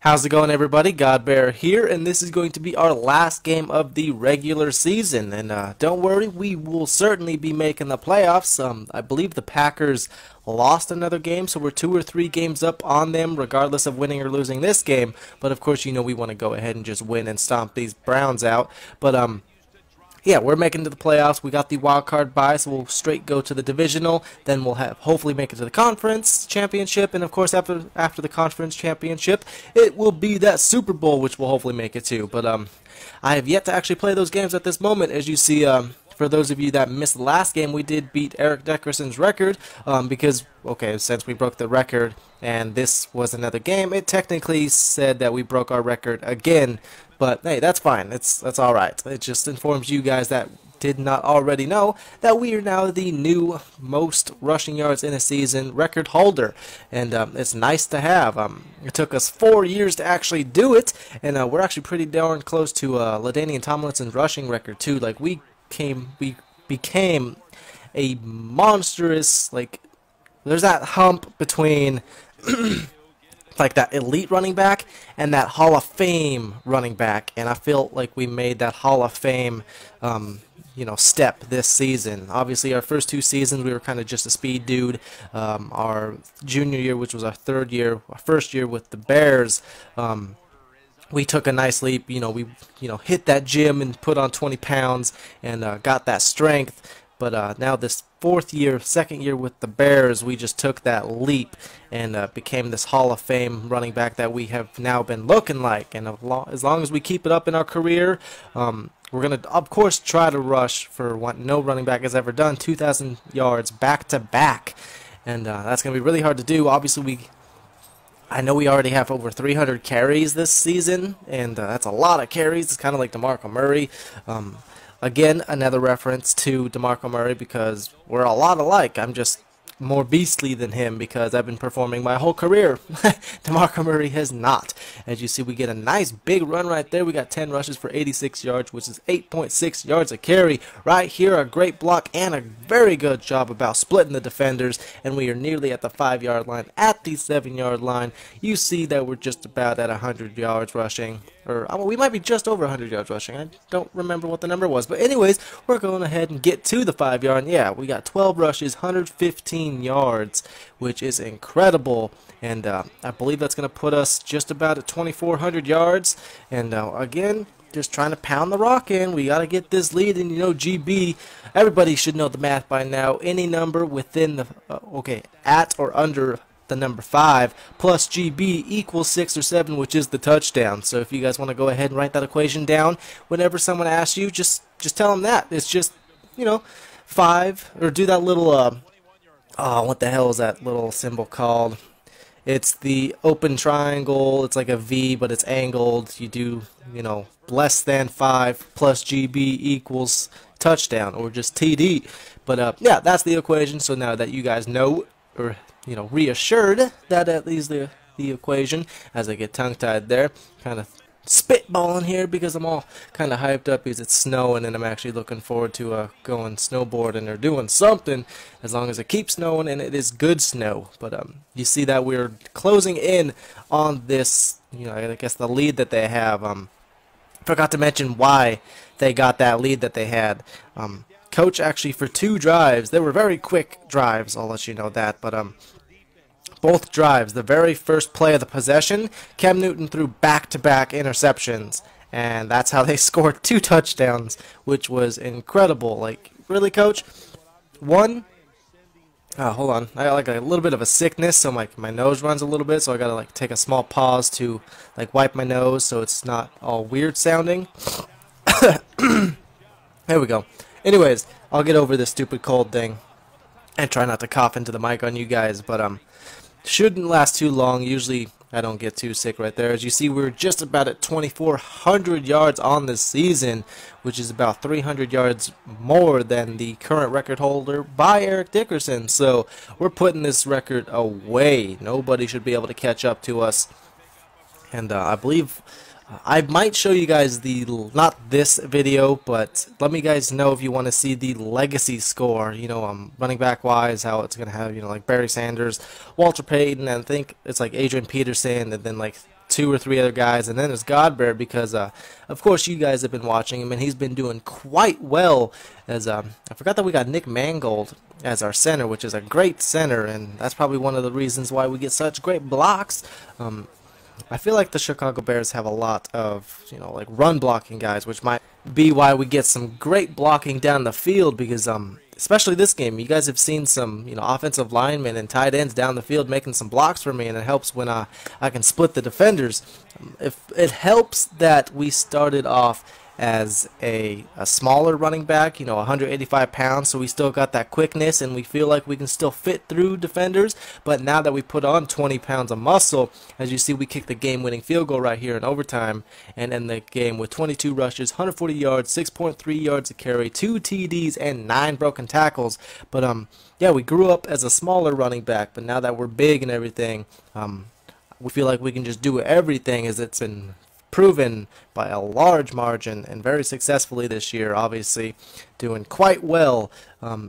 How's it going, everybody? GodBaer here, and this is going to be our last game of the regular season. And don't worry, we will certainly be making the playoffs. I believe the Packers lost another game, so we're 2 or 3 games up on them, regardless of winning or losing this game. But of course, you know we want to go ahead and just win and stomp these Browns out. But yeah, we're making it to the playoffs. We got the wild card bye, so we'll straight go to the divisional. Then we'll hopefully make it to the conference championship, and of course after the conference championship, it will be that Super Bowl, which we'll hopefully make it to. But I have yet to actually play those games at this moment. As you see, for those of you that missed the last game, we did beat Eric Dickerson's record because, okay, since we broke the record and this was another game, it technically said that we broke our record again. But hey, that's fine. That's all right. It just informs you guys that did not already know that we are now the new most rushing yards in a season record holder, and it's nice to have. It took us 4 years to actually do it, and we're actually pretty darn close to LaDainian Tomlinson's rushing record too. Like we became a monstrous, like, there's that hump between like that elite running back and that Hall of Fame running back, and I feel like we made that Hall of Fame step this season. Obviously our first 2 seasons we were kind of just a speed dude. Our junior year, which was our first year with the Bears, we took a nice leap. We hit that gym and put on 20 pounds and got that strength. But now this second year with the Bears, we just took that leap and became this Hall of Fame running back that we have now been looking like. And as long as we keep it up in our career, we're going to, of course, try to rush for what no running back has ever done, 2,000 yards back-to-back. And that's going to be really hard to do. Obviously, I know we already have over 300 carries this season, and that's a lot of carries. It's kind of like DeMarco Murray. Again, another reference to DeMarco Murray because we're a lot alike. I'm just more beastly than him because I've been performing my whole career. DeMarco Murray has not. As you see, we get a nice big run right there. We got 10 rushes for 86 yards, which is 8.6 yards a carry. Right here, a great block and a very good job about splitting the defenders, and we are nearly at the 5-yard line, at the 7-yard line. You see that we're just about at 100 yards rushing. Or we might be just over 100 yards rushing. I don't remember what the number was. But anyways, we're going ahead and get to the 5-yard. And yeah, we got 12 rushes, 115 yards, which is incredible. And I believe that's going to put us just about at 2,400 yards. And again, just trying to pound the rock in. We got to get this lead. And GB, everybody should know the math by now. Any number within the, at or under the number 5 plus GB equals 6 or 7, which is the touchdown. So if you guys want to go ahead and write that equation down, whenever someone asks you, just tell them that. It's just, 5, or do that little, what the hell is that little symbol called? It's the open triangle. It's like a V, but it's angled. You do, less than 5 plus GB equals touchdown, or just TD. But yeah, that's the equation. So now that you guys know, or reassured that at least the equation, as I get tongue-tied there, kind of spitballing here because I'm all kind of hyped up because it's snowing and I'm actually looking forward to going snowboarding or doing something, as long as it keeps snowing and it is good snow. But you see that we're closing in on this, I guess the lead that they have. Forgot to mention why they got that lead that they had. Coach actually, for 2 drives, they were very quick drives, I'll let you know that, but both drives, the very first play of the possession, Cam Newton threw back-to-back interceptions, and that's how they scored 2 touchdowns, which was incredible. Like, really, Coach? Hold on, I got like a little bit of a sickness, so my nose runs a little bit, so I gotta like take a small pause to like wipe my nose so it's not all weird sounding. There we go. Anyways, I'll get over this stupid cold thing and try not to cough into the mic on you guys, but shouldn't last too long. Usually I don't get too sick right there. As you see, we're just about at 2,400 yards on this season, which is about 300 yards more than the current record holder by Eric Dickerson. So we're putting this record away. Nobody should be able to catch up to us. And I believe I might show you guys not this video, but let me guys know if you want to see the legacy score, running back wise, how it's going to have, like Barry Sanders, Walter Payton, and I think it's like Adrian Peterson, and then like 2 or 3 other guys, and then there's GodBaer because, of course, you guys have been watching him, and he's been doing quite well. As I forgot that we got Nick Mangold as our center, which is a great center, and that's probably one of the reasons why we get such great blocks. I feel like the Chicago Bears have a lot of, like run blocking guys, which might be why we get some great blocking down the field because, especially this game, you guys have seen some, offensive linemen and tight ends down the field making some blocks for me, and it helps when I can split the defenders. If it helps that we started off as a smaller running back, 185 pounds, so we still got that quickness and we feel like we can still fit through defenders. But now that we put on 20 pounds of muscle, as you see, we kicked the game-winning field goal right here in overtime and end the game with 22 rushes, 140 yards, 6.3 yards a carry, 2 TDs, and 9 broken tackles. But yeah, we grew up as a smaller running back, but now that we're big and everything, we feel like we can just do everything, as it's been proven by a large margin and very successfully this year. Obviously doing quite well.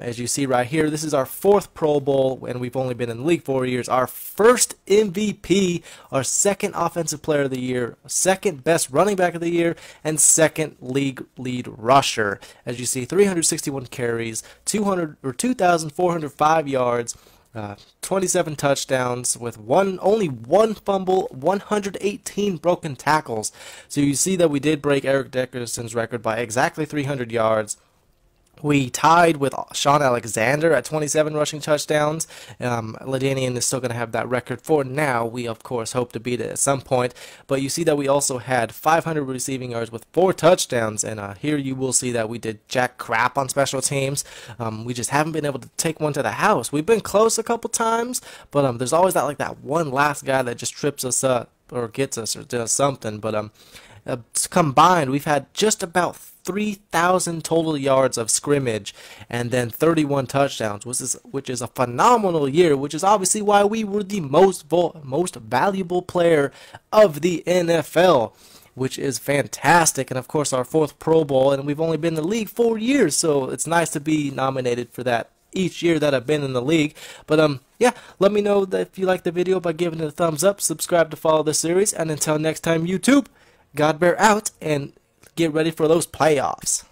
As you see right here, this is our 4th Pro Bowl, and we've only been in the league 4 years. Our 1st MVP, our 2nd Offensive Player of the Year, 2nd Best Running Back of the Year, and 2nd League Lead Rusher. As you see, 361 carries, 2,405 yards, 27 touchdowns with only one fumble, 118 broken tackles. So you see that we did break Eric Dickerson's record by exactly 300 yards. We tied with Sean Alexander at 27 rushing touchdowns. LaDainian is still going to have that record for now. We, of course, hope to beat it at some point. But you see that we also had 500 receiving yards with 4 touchdowns. And here you will see that we did jack crap on special teams. We just haven't been able to take one to the house. We've been close a couple times, but there's always that one last guy that just trips us up or gets us or does something. But combined, we've had just about 3,000 total yards of scrimmage and then 31 touchdowns, which is a phenomenal year, which is obviously why we were the most valuable player of the NFL, which is fantastic. And of course our 4th Pro Bowl, and we've only been in the league 4 years, so it's nice to be nominated for that each year that I've been in the league. But yeah, let me know that if you like the video by giving it a thumbs up, subscribe to follow the series, and until next time, YouTube, GodBaer out, and get ready for those playoffs.